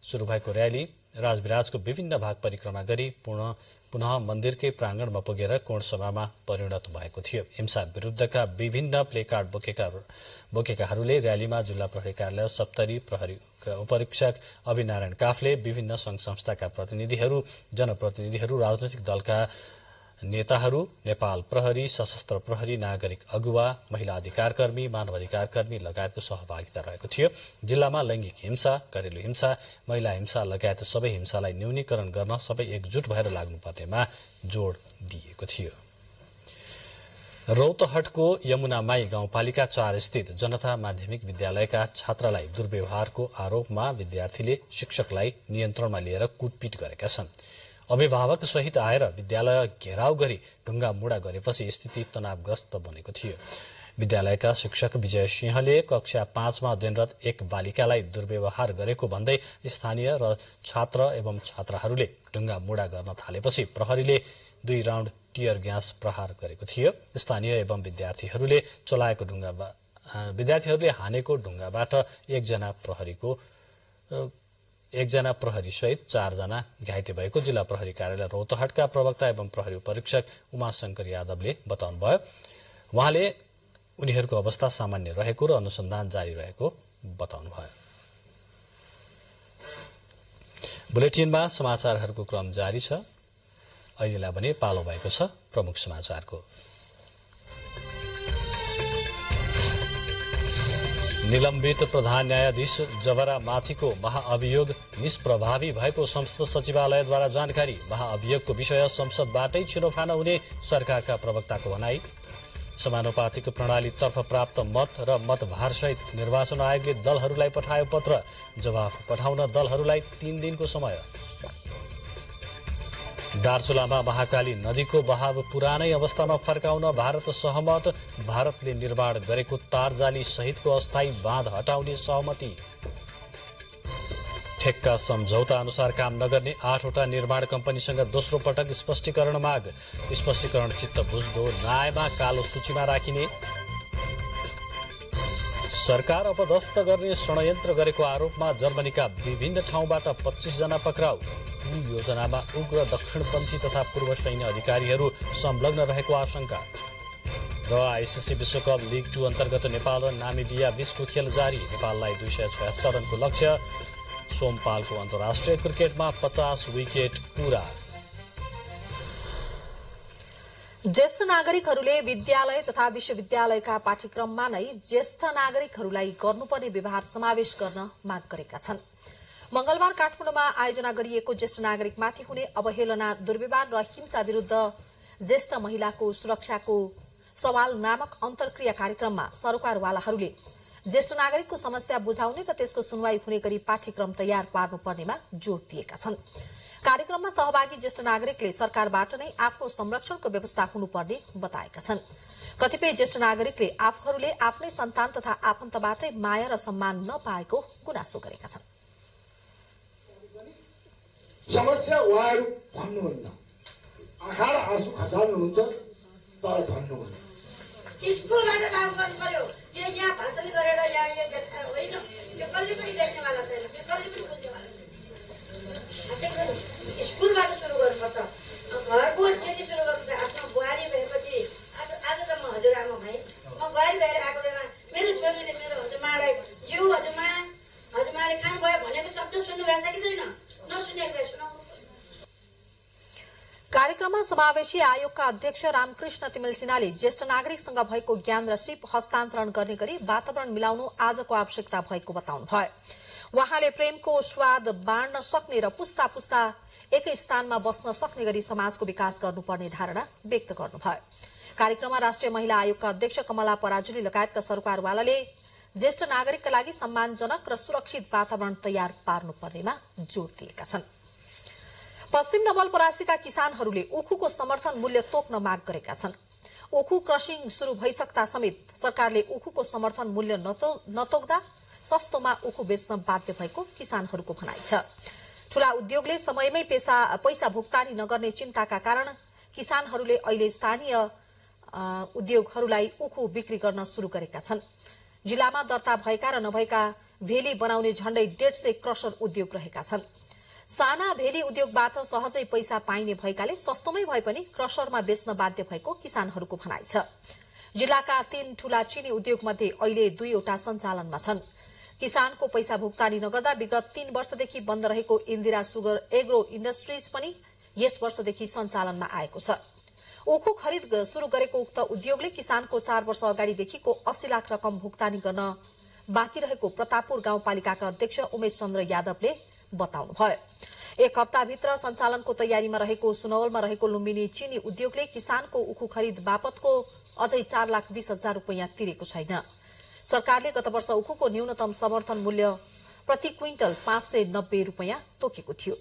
शुरू भएको र्याली राजविराजको विभिन्न भाग परिक्रमा गरी पुनः मन्दिरकै प्राङ्गणमा पुगेर कोणसभामा परिणत भएको थियो। हिंसा विरुद्धका विभिन्न प्लेकार्ड बोकेकाहरूले र्यालीमा जिल्ला प्रहरी कार्यालय सप्तरी, प्रहरी उपरीक्षक अभिनारायण काफले, विभिन्न संघ संस्थाका प्रतिनिधिहरू, जनप्रतिनिधिहरू, राजनैतिक दलका नेताहरू, नेपाल प्रहरी, सशस्त्र प्रहरी, नागरिक अगुवा, महिला अधिकारकर्मी, मानवाधिकारकर्मी लगायतको सहभागिता रहेको थियो। जिल्लामा लैंगिक हिंसा, घरेलु हिंसा, महिला हिंसा लगायत सबै हिंसालाई न्यूनीकरण गर्न सबै एकजुट भएर लाग्नुपर्नेमा जोड़ दिएको थियो। रौतहटको यमुनामाई गाउँपालिका 4 स्थित जनता माध्यमिक विद्यालयका छात्रालाई दुर्व्यवहारको आरोपमा विद्यार्थीले शिक्षकलाई नियन्त्रणमा लिएर कुटपिट गरेका छन्। अभिभावक सहित आएर विद्यालय घेराउ गरी ढुङ्गा मुडा गरेपछि स्थिति तनावग्रस्त बनेको थियो। विद्यालयका शिक्षक विजय सिंहले कक्षा 5 मा अध्ययनरत एक बालिकालाई दुर्व्यवहार गरेको भन्दै स्थानीय र छात्र एवं छात्राहरूले ढुङ्गा मुडा गर्न थालेपछि प्रहरीले 2 राउण्ड टियर ग्यास प्रहार गरेको थियो। स्थानीय एवं विद्यार्थीहरूले हानेको ढुङ्गाबाट एकजना प्रहरी सहित 4 जना घाइते भएको जिल्ला प्रहरी कार्यालय रौतहटका प्रवक्ता एवं प्रहरी उपरीक्षक उमाशंकर यादवले बताउनुभयो। उहाँले उनीहरूको अवस्था सामान्य रहेको र अनुसन्धान जारी रहेको बताउनुभयो। बुलेटिनमा समाचारहरूको क्रम जारी छ। अहिलेलाई भने पालो भएको छ प्रमुख समाचारको। निलम्बित प्रधान न्यायाधीश जबरामाथिको महाअभियोग निष्प्रभावी भएको संसद सचिवालयद्वारा जानकारी। महाअभियोगको विषय संसदबाटै छुनौफान हुने सरकारका प्रवक्ताको भनाई। समानुपातिक प्रणालीतर्फ प्राप्त मत र मतभारसहित निर्वाचन आयोगले दलहरूलाई पठायो पत्र। जवाफ पठाउन दलहरूलाई 3 दिनको समय। दार्चुलामा महाकाली नदीको बहाव पुरानै अवस्थामा फर्काउन भारत सहमत। भारतले निर्माण गरेको तारजाली सहितको अस्थायी बाँध हटाउने सहमति। ठेक्का सम्झौता अनुसार काम नगर्ने 8 वटा निर्माण कम्पनीसँग दोस्रो पटक स्पष्टीकरण माग। स्पष्टीकरण चित्त बुझ्दो नआएमा कालो सूचीमा राखिने। सरकार अपदस्थ गर्ने षड्यन्त्र गरेको आरोपमा जर्मनीका विभिन्न ठाउँबाट 25 जना पक्राउ। योजनामा उग्र दक्षिणपन्थी तथा पूर्व सैन्य अधिकारीहरू संलग्न रहेको आशंका। र आइसिसी विश्वकप लिग 2 अन्तर्गत नेपाल र नामिबिया बीचको खेल जारी। नेपाललाई 276 रनको लक्ष्य। सोमपालको अन्तर्राष्ट्रिय क्रिकेटमा 50 विकेट पूरा। ज्येष्ठ नागरिकहरूले विद्यालय तथा विश्वविद्यालयका पाठ्यक्रममा नै ज्येष्ठ नागरिकहरूलाई गर्नुपर्ने व्यवहार समावेश गर्न माग गरेका छन्। मंगलबार काठमाडौँमा आयोजना गरिएको ज्येष्ठ नागरिकमाथि हुने अवहेलना, दुर्व्यवहार र हिंसा विरूद्ध ज्येष्ठ महिलाको सुरक्षाको सवाल नामक अन्तर्क्रिया कार्यक्रममा सरकारवालाहरूले ज्येष्ठ नागरिकको समस्या बुझाउने र त्यसको सुनवाई हुने गरी पाठ्यक्रम तयार पार्नुपर्नेमा जोड़ दिएका छन्। कार्यक्रममा सहभागी ज्येष्ठ नागरिकले सरकारबाट नै आफ्नो संरक्षणको व्यवस्था हुनुपर्ने बताएका छन्। कतिपय ज्येष्ठ नागरिकले आफूहरूले आफ्नै सन्तान तथा आफन्तबाटै माया र सम्मान नपाएको गुनासो गरेका छन्। समस्या उहाँहरू भन्नुहुन्न, आँखा र आँसु खसाल्नुहुन्छ तर भन्नुहुन्न। स्कुलबाट लागू गर्नु पर्यो। यो यहाँ भाषण गरेर यहाँ यो देखाएर होइन, यो कसले पनि देख्नेवाला छैन, यो कसले पनि बुझ्नेवाला छैन। स्कुलबाट सुरु गर्नुपर्छ। घरकोदेखि सुरु गर्नुपर्छ। आफ्नो बुहारी भएपछि आज त म हजुरआमा भएँ। म बुहारी भएर आएको बेला मेरो छोरीले मेरो हजुरमालाई जिउ हजुरमाले खानुभयो भनेको शब्द सुन्नुभएको छ कि छैन? नसुनेको भए सुनाउनु। कार्यक्रममा समावेशी आयोगका अध्यक्ष रामकृष्ण तिमिल सिन्हाले ज्येष्ठ नागरिकसँग भएको ज्ञान र सिप हस्तान्तरण गर्ने गरी वातावरण मिलाउनु आजको आवश्यकता भएको बताउनुभयो। उहाँले प्रेमको स्वाद बाँड्न सक्ने र पुस्ता पुस्ता एकै स्थानमा बस्न सक्ने गरी समाजको विकास गर्नुपर्ने धारणा व्यक्त गर्नुभयो। कार्यक्रममा राष्ट्रिय महिला आयोगका अध्यक्ष कमला पराजुली लगायतका सरकारवालाले ज्येष्ठ नागरिकका लागि सम्मानजनक र सुरक्षित वातावरण तयार पार्नुपर्नेमा जोड़ दिएका छन्। पश्चिम नवलपरासीका किसानहरूले उखुको समर्थन मूल्य तोक्न माग गरेका छन्। उखु क्रसिङ शुरू भइसक्दा समेत सरकारले उखुको समर्थन मूल्य नतोक्दा सस्तोमा उखु बेच्न बाध्य भएको किसानहरूको भनाइ छ। ठूला उद्योगले समयमै पैसा भुक्तानी नगर्ने चिन्ताका कारण किसानहरूले अहिले स्थानीय उद्योगहरूलाई उखु बिक्री गर्न शुरू गरेका छन्। जिल्लामा दर्ता भएका र नभएका भेली बनाउने झण्डै 150 क्रसर उद्योग रहेका छन्। साना भेली उद्योगबाट सहजै पैसा पाइने भएकाले सस्तोमै भए पनि क्रसरमा बेच्न बाध्य भएको किसानहरूको भनाइ छ। जिल्लाका 3 ठूला चिनी उद्योग मध्ये अहिले 2वटा सञ्चालनमा छन्। किसानको पैसा भुक्तानी नगर्दा विगत 3 वर्षदेखि बन्द रहेको इन्दिरा सुगर एग्रो इन्डस्ट्रीज पनि यस वर्षदेखि सञ्चालनमा आएको छ। उखु खरिद शुरू गरेको उक्त उद्योगले किसानको 4 वर्ष अगाडिदेखिको 80 लाख रकम भुक्तानी गर्न बाँकी रहेको प्रतापपुर गाउँपालिकाका अध्यक्ष उमेश चन्द्र यादवले बताउनुभयो। 1 हप्ताभित्र सञ्चालनको तयारीमा रहेको सुनवलमा रहेको लुम्बिनी चिनी उद्योगले किसानको उखु खरिद बापतको अझै 4,20,000 रूपियाँ तिरेको छैन। सरकारले गत वर्ष उखुको न्यूनतम समर्थन मूल्य प्रति क्विन्टल 590 रूपियाँ तोकेको थियो,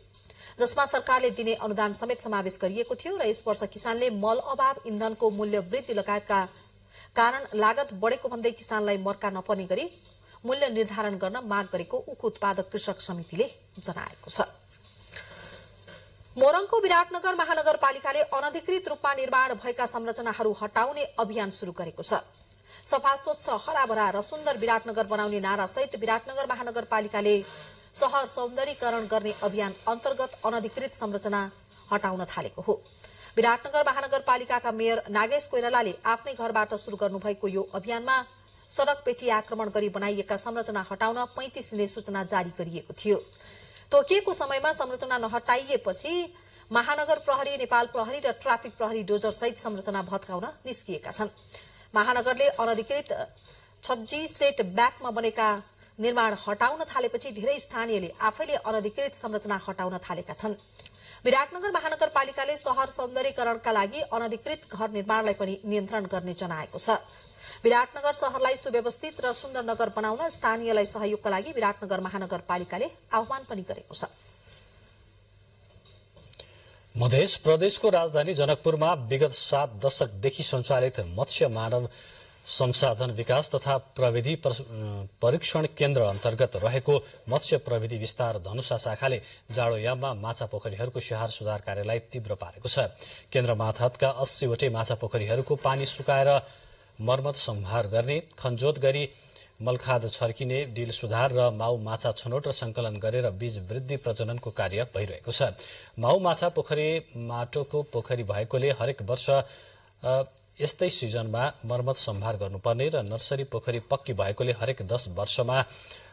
जसमा सरकारले दिने अनुदान समेत समावेश गरिएको थियो र यस वर्ष किसानले मल अभाव, इन्धनको मूल्य वृद्धि लगायतका कारण लागत बढेको भन्दै किसानलाई मर्का नपर्ने गरी मूल्य निर्धारण गर्न माग गरेको उखु उत्पादक कृषक समितिले जनाएको छ। मोरङको विराटनगर महानगरपालिकाले अनधिकृत रूपमा निर्माण भएका संरचनाहरू हटाउने अभियान शुरू गरेको छ। सफा, स्वच्छ, हराभरा र सुन्दर विराटनगर बनाउने नारासहित विराटनगर महानगरपालिकाले शहर सौन्दर्यीकरण गर्ने अभियान अन्तर्गत अनधिकृत संरचना हटाउन थालेको हो। विराटनगर महानगरपालिकाका मेयर नागेश कोइरालाले आफ्नै घरबाट शुरू गर्नुभएको यो अभियानमा सड़क पेटी आक्रमण गरी बनाइएका संरचना हटाउन 35 दिने सूचना जारी गरिएको थियो। तोकिएको समयमा संरचना नहटाइएपछि महानगर प्रहरी, नेपाल प्रहरी र ट्राफिक प्रहरी डोजर सहित संरचना भत्काउन निस्किएका छन्। महानगरले अनधिकृत छज्जी सेट ब्याकमा बनेका निर्माण हटाउन थालेपछि धेरै स्थानीयले आफैले अनधिकृत संरचना हटाउन थालेका छन्। विराटनगर महानगरपालिकाले शहर सौन्दर्यीकरणका लागि अनधिकृत घर निर्माणलाई पनि नियन्त्रण गर्ने जनाएको छ। विराटनगर शहरलाई सुव्यवस्थित र सुन्दर नगर बनाउन स्थानीयलाई सहयोगका लागि विराटनगर महानगरपालिकाले आह्वान पनि गरेको छ। मध्य प्रदेशको राजधानी जनकपुरमा विगत 7 दशकदेखि सञ्चालित मत्स्य मानव संसाधन विकास तथा प्रविधि परीक्षण केन्द्र अन्तर्गत रहेको मत्स्य प्रविधि विस्तार धनुषा शाखाले जाडोयाममा माछा पोखरीहरूको स्याहार सुधार कार्यलाई तीव्र पारेको छ। केन्द्र मार्फतका 80 वटै माछा पोखरीहरूको पानी सुकाएर मर्मत सम्हार गर्ने, खनजोत गरी मलखाद छर्किने, डिल सुधार र माउ माछा छनौट र संकलन गरेर बीज वृद्धि प्रजननको कार्य भइरहेको छ। माउ माछा पोखरी माटोको पोखरी भएकोले हरेक वर्ष यस्तै सिजनमा मर्मत सम्हार गर्नुपर्ने र नर्सरी पोखरी पक्की भएकोले हरेक 10 वर्षमा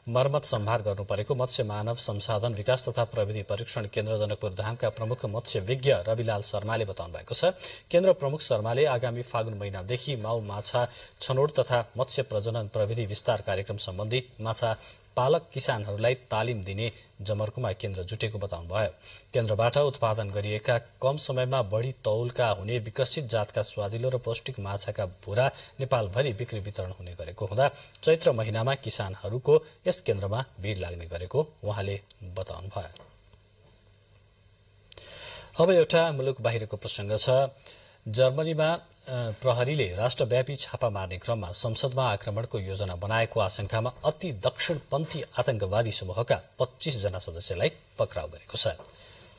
मर्मत सम्हार गर्नुपरेको मत्स्य मानव संसाधन विकास तथा प्रविधि परीक्षण केन्द्र जनकपुर धामका प्रमुख मत्स्य विज्ञ रविलाल शर्माले बताउनु भएको छ। केन्द्र प्रमुख शर्माले आगामी फागुन महिनादेखि माउ माछा छनौट तथा मत्स्य प्रजनन प्रविधि विस्तार कार्यक्रम सम्बन्धी माछा पालक किसानहरूलाई तालिम दिने जमर्कोमा केन्द्र जुटेको बताउनुभयो। केन्द्रबाट उत्पादन गरिएका कम समयमा बढ़ी तौलका हुने विकसित जातका स्वादिलो र पौष्टिक माछाका भुरा नेपालभरि बिक्री वितरण हुने गरेको हुँदा चैत्र महिनामा किसानहरूको यस केन्द्रमा भीड़ लाग्ने गरेको उहाँले बताउनुभयो। अब एउटा मुलुक बाहिरको प्रसंग छ। जर्मनीमा प्रहरीले राष्ट्रव्यापी छापा मार्ने क्रममा संसदमा आक्रमणको योजना बनाएको आशंकामा अति दक्षिणपन्थी आतंकवादी समूहका 25 जना सदस्यलाई पक्राउ गरेको छ।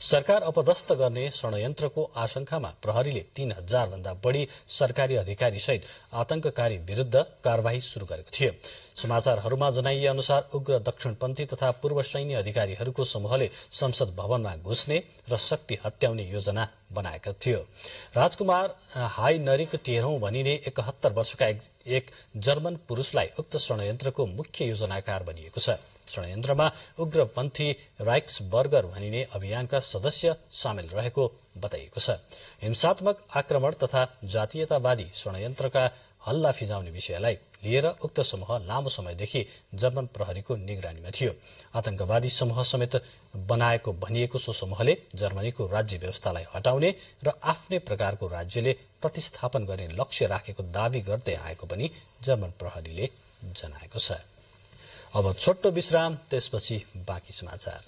सरकार अपदस्थ गर्ने षड्यन्त्रको आशंकामा प्रहरीले 3000 भन्दा बढ़ी सरकारी अधिकारी सहित आतंककारी विरूद्ध कार्यवाही शुरू गरेको थियो। समाचारहरूमा जनाइए अनुसार उग्र दक्षिणपन्थी तथा पूर्व सैन्य अधिकारीहरूको समूहले संसद भवनमा घुस्ने र शक्ति हत्याउने योजना बनाएका थियो। राजकुमार हाइनरिक 13औं भनिने 71 वर्षका एक जर्मन पुरुषलाई उक्त षड्यन्त्रको मुख्य योजनाकार बनिएको छ। षड्यन्त्रमा उग्रपन्थी राइक्सबर्गर भनिने अभियानका सदस्य सामेल रहेको बताइएको छ। हिंसात्मक आक्रमण तथा जातीयतावादी षड्यन्त्रका हल्ला फिजाउने विषयलाई लिएर उक्त समूह लामो समयदेखि जर्मन प्रहरीको निगरानीमा थियो। आतंकवादी समूह समेत बनाएको भनिएको सो समूहले जर्मनीको राज्य व्यवस्थालाई हटाउने र आफ्नै प्रकारको राज्यले प्रतिस्थापन गर्ने लक्ष्य राखेको दावी गर्दै आएको पनि जर्मन प्रहरीले जनाएको छ। अब छोटो विश्राम, त्यसपछि बाँकी समाचार।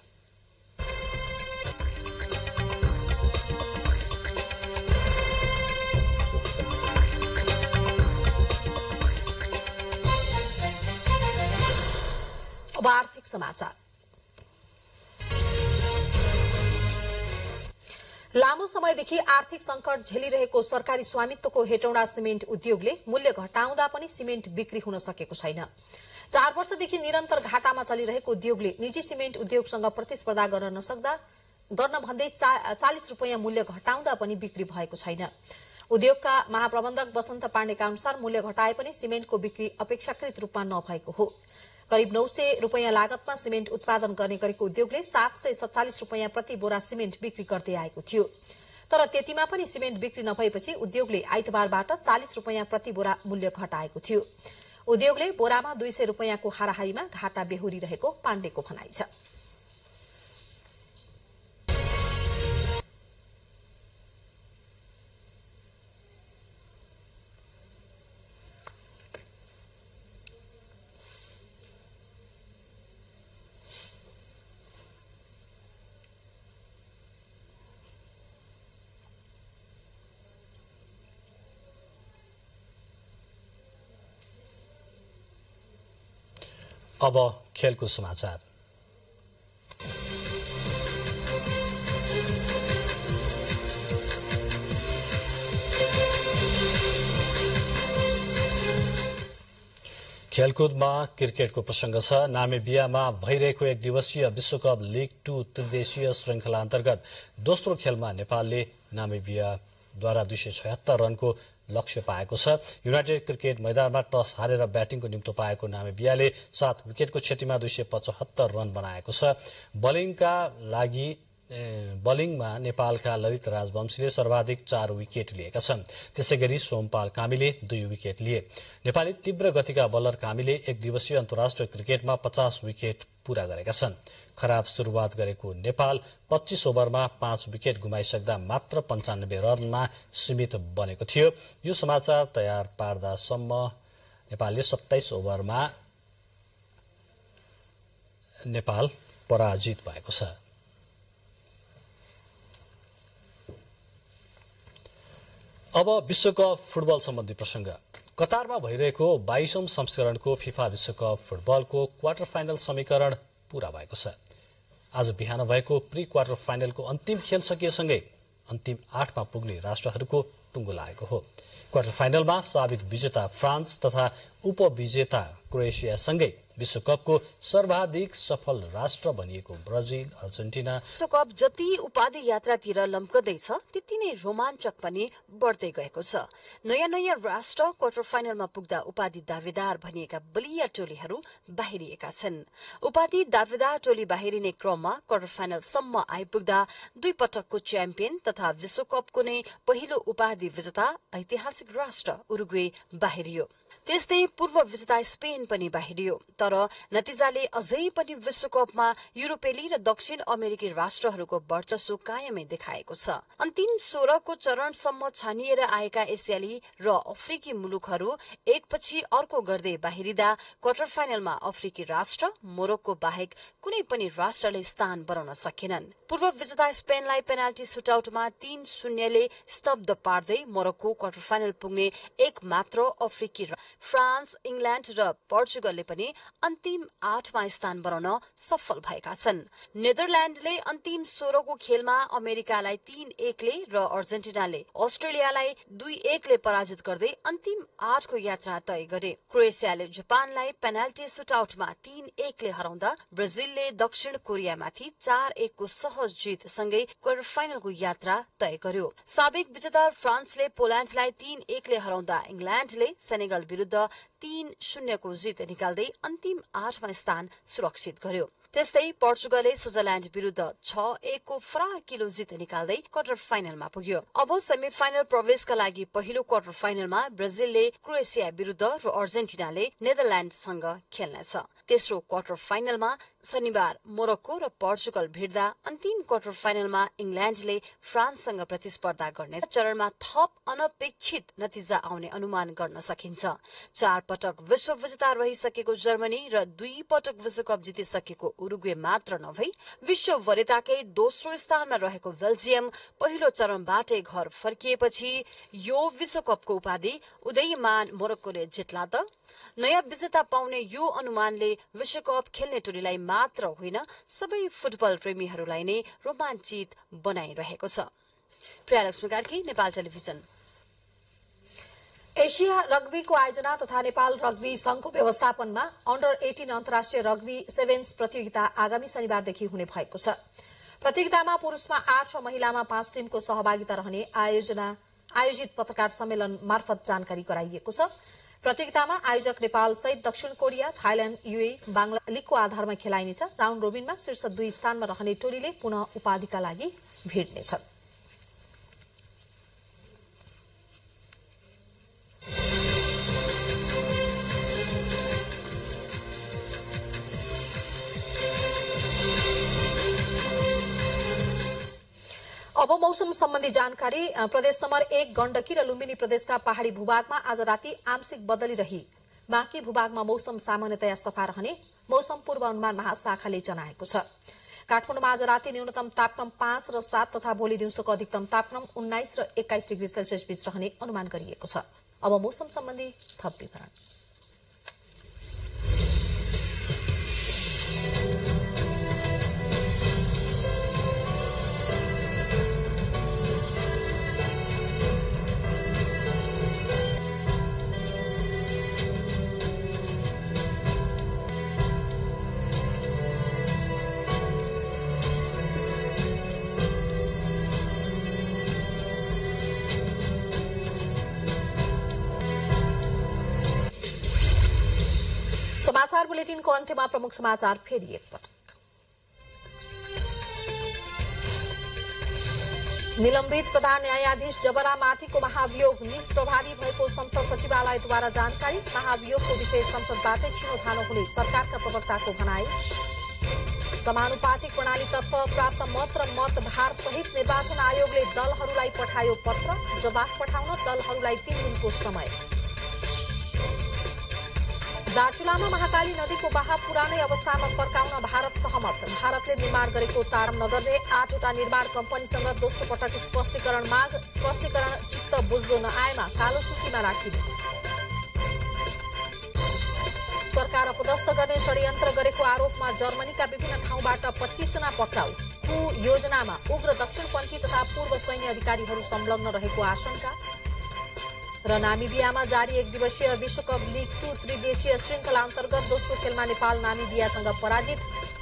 अब आर्थिक समाचार। लामो समयदेखि आर्थिक संकट झेलिरहेको सरकारी स्वामित्वको हेटौँडा सिमेन्ट उद्योगले मूल्य घटाउँदा पनि सिमेन्ट बिक्री हुन सकेको छैन। 4 वर्षदेखि निरन्तर घाटामा चलिरहेको उद्योगले निजी सिमेन्ट उद्योगसँग प्रतिस्पर्धा गर्न भन्दै 40 रुपैयाँ मूल्य घटाउँदा पनि बिक्री भएको छैन। उद्योगका महाप्रबन्धक वसन्त पाण्डेका अनुसार मूल्य घटाए पनि सिमेन्टको बिक्री अपेक्षाकृत रूपमा नभएको हो। करिब 900 रुपैयाँ लागतमा सिमेन्ट उत्पादन गर्ने गरेको उद्योगले 747 रुपैयाँ प्रति बोरा सिमेन्ट बिक्री गर्दै आएको थियो। तर त्यतिमा पनि सिमेन्ट बिक्री नभएपछि उद्योगले आइतबारबाट 40 रुपैयाँ प्रति बोरा मूल्य घटाएको थियो। उद्योगले बोरामा 200 रुपैयाँको हाराहारीमा घाटा बेहोरिरहेको पाण्डेको भनाइ छ। अब खेलको समाचार। खेलकुदमा क्रिकेटको प्रसंग छ। नामिबियामा भइरहेको 1 दिवसीय विश्वकप लीग 2 त्रिदेशीय श्रृंखला अन्तर्गत दोस्रो खेलमा नेपालले नामिबियाद्वारा 276 रनको लक्ष्य पाएको छ। युनाइटेड क्रिकेट मैदानमा टस हारेर ब्याटिङको निम्तो पाएको नामिबियाले 7 विकेटको क्षतिमा 275 रन बनाएको छ। बलिङमा नेपालका ललित राजवंशीले सर्वाधिक 4 विकेट लिएका छन्। त्यसैगरी सोमपाल कामीले 2 विकेट लिए। नेपाली तीव्र गतिका बलर कामीले 1 दिवसीय अन्तर्राष्ट्रिय क्रिकेटमा 50 विकेट पूरा गरेका छन्। खराब शुरूआत गरेको नेपाल 25 ओभरमा 5 विकेट गुमाइसक्दा मात्र 95 रनमा सीमित बनेको थियो। यो समाचार तयार पार्दासम्म नेपालले 27 ओभरमा नेपाल पराजित भएको छ। अब विश्वकप फुटबल सम्बन्धी प्रसंग। कतारमा भइरहेको 22औं संस्करणको फिफा विश्वकप फुटबलको क्वार्टर फाइनल समीकरण पूरा भएको छ। आज बिहान भएको प्री क्वार्टर फाइनलको अन्तिम खेल सकिएसँगै अन्तिम 8 मा पुग्ने राष्ट्रहरूको टुङ्गो लागेको हो। क्वार्टर फाइनलमा साबिक विजेता फ्रान्स तथा उपविजेता क्रोएसियासँगै विश्वकपको सर्वाधिक सफल राष्ट्र बनिएको ब्राजिल, अर्जेन्टिना। विश्वकप जति उपाधि यात्रातिर लम्कदैछ त्यति नै रोमाञ्चक पनि बढ्दै गएको छ। नयाँ नयाँ राष्ट्र क्वार्टर फाइनलमा पुग्दा उपाधि दावेदार भनिएका बलिया टोलीहरू बाहिरिएका छन्। उपाधि दावेदार टोली बाहिरिने क्रममा क्वार्टर फाइनलसम्म आइपुग्दा 2 पटकको च्याम्पियन तथा विश्वकपको नै पहिलो उपाधि विजेता ऐतिहासिक राष्ट्र उरुग्वे बाहिरियो। त्यस्तै पूर्व विजेता स्पेन पनि बाहिरियो। तर नतिजाले अझै पनि विश्वकपमा युरोपेली र दक्षिण अमेरिकी राष्ट्रहरूको वर्चस्व कायमै देखाएको छ। अन्तिम 16 को चरणसम्म छानिएर आएका एसियाली र अफ्रिकी मुलुकहरू एकपछि अर्को गर्दै बाहिरिँदा क्वार्टर फाइनलमा अफ्रिकी राष्ट्र मोरक्को बाहेक कुनै पनि राष्ट्रले स्थान बनाउन सकेनन्। पूर्व विजेता स्पेनलाई पेनाल्टी सुटआउटमा 3-0 ले स्तब्ध पार्दै मोरक्को क्वार्टर फाइनल पुग्ने एक मात्र अफ्रिकी फ्रान्स, इंग्ल्याण्ड र पोर्चुगलले पनि अन्तिम 8 मा स्थान बनाउन सफल भएका छन्। नेदरल्याण्डले अन्तिम 16 को खेलमा अमेरिकालाई 3-1 ले र अर्जेन्टिनाले अस्ट्रेलियालाई 2-1 ले पराजित गर्दै अन्तिम 8 को यात्रा तय गरे। क्रोएसियाले जापानलाई पेनाल्टी सुटआउटमा 3-1 ले हराउँदा ब्राजिलले दक्षिण कोरियामाथि 4-1 को सहज जित सँगै क्वार्टर फाइनलको यात्रा तय गर्यो। साबिक विजेता फ्रान्सले पोल्याण्डलाई 3-1 ले हराउँदा इंग्ल्याण्डले सेनेगल विरुद्ध 3-0 को जित निकाल्दै अन्तिम 8 मा स्थान सुरक्षित गर्यो। त्यस्तै पोर्चुगलले स्विजरल्याण्ड विरुद्ध 6-1 को फराकिलो जित निकाल्दै क्वार्टर फाइनलमा पुग्यो। अब सेमी फाइनल प्रवेशका लागि पहिलो क्वार्टर फाइनलमा ब्राजिलले क्रोएसिया विरुद्ध र अर्जेन्टिनाले नेदरल्याण्डसँग खेल्नेछ। तेस्रो क्वार्टर फाइनलमा शनिबार मोरक्को र पोर्चुगल भिड्दा अन्तिम क्वार्टर फाइनलमा इंग्ल्याण्डले फ्रान्ससँग प्रतिस्पर्धा गर्ने चरणमा थप अनपेक्षित नतिजा आउने अनुमान गर्न सकिन्छ। 4 पटक विश्व विजेता रहिसकेको जर्मनी र 2 पटक विश्वकप जितिसकेको उरुग्वे मात्र नभई विश्व वरियताकै दोस्रो स्थानमा रहेको बेल्जियम पहिलो चरणबाटै घर फर्किएपछि यो विश्वकपको उपाधि उदयमान मोरक्कोले जित्ला त। नयाँ विजेता पाउने यो अनुमानले विश्वकप खेल्ने टोलीलाई मात्र होइन सबै फुटबल प्रेमीहरूलाई नै रोमाञ्चित बनाइरहेको छ। प्रिया लक्ष्मी कार्की, नेपाल टेलिभिजन। एशिया रग्बीको आयोजना तथा नेपाल रग्बी संघको व्यवस्थापनमा अन्डर 18 अन्तर्राष्ट्रिय रग्बी सेभेन्स प्रतियोगिता आगामी शनिबारदेखि हुने भएको छ। प्रतियोगितामा पुरूषमा 8 र महिलामा 5 टिमको सहभागिता रहने आयोजित पत्रकार सम्मेलन मार्फत जानकारी गराइएको छ। प्रतियोगितामा आयोजक नेपाल सहित दक्षिण कोरिया, थाइल्याण्ड, यूएई, बांग्ला लीगको आधारमा खेलाइनेछ। राउण्ड रोबिनमा शीर्ष 2 स्थानमा रहने टोलीले पुनः उपाधिका लागि भिड्नेछ। अब मौसम सम्बन्धी जानकारी। प्रदेश नम्बर 1 गण्डकी र लुम्बिनी प्रदेशका पहाड़ी भूभागमा आज राति आंशिक बदली रही बाँकी भूभागमा मौसम सामान्यतया सफा रहने मौसम पूर्वानुमान महाशाखाले जनाएको छ। काठमाडौँमा आज राति न्यूनतम तापक्रम 5 र 7 तथा भोलि दिउँसोको अधिकतम तापक्रम 19 र 21 डिग्री सेल्सियस बीच रहने अनुमान गरिएको छ। अब मौसम सम्बन्धी थप विवरण। समाचार बुलेटिनको अन्त्यमा प्रमुख समाचार फेरि एकपटक। निलम्बित प्रधान न्यायाधीश जबरामाथिको महाभियोग निष्प्रभावी भएको संसद सचिवालयद्वारा जानकारी। महाभियोगको विषय संसदबाटै छिनोफानो हुने सरकारका प्रवक्ताको भनाई। समानुपातिक प्रणालीतर्फ प्राप्त मत र मतभार सहित निर्वाचन आयोगले दलहरूलाई पठायो पत्र। जवाफ पठाउन दलहरूलाई 3 दिनको समय। दार्चुलामा महाकाली नदीको बहाव पुरानै अवस्थामा फर्काउन भारत सहमत। भारतले निर्माण गरेको ताडन नगर्ने 8वटा निर्माण कम्पनीसँग दोस्रो पटक स्पष्टीकरण माग। स्पष्टीकरण चित्त बुझ्दो नआएमा कालो सूचीमा राखिने। सरकार अपदस्थ गर्ने षड्यन्त्र गरेको आरोपमा जर्मनीका विभिन्न ठाउँबाट 25 जना पक्राउ। योजनामा उग्र दक्षिणपन्थी तथा पूर्व सैन्य अधिकारीहरू संलग्न रहेको आशंका। र नामिबियामा जारी 1 दिवसीय विश्वकप लीग 2 त्रिदेशीय श्रृंखला अन्तर्गत दोस्रो खेलमा नेपाल नामिबियासँग पराजित।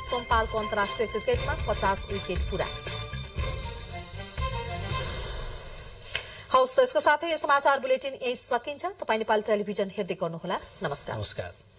सोमपालको अन्तर्राष्ट्रिय क्रिकेटमा 50 विकेट पूरा। हौस् त यसको साथै यो समाचार बुलेटिन यही सकिन्छ। तपाईं नेपाल टेलिभिजन हेर्दै गर्नुहोला। नमस्कार।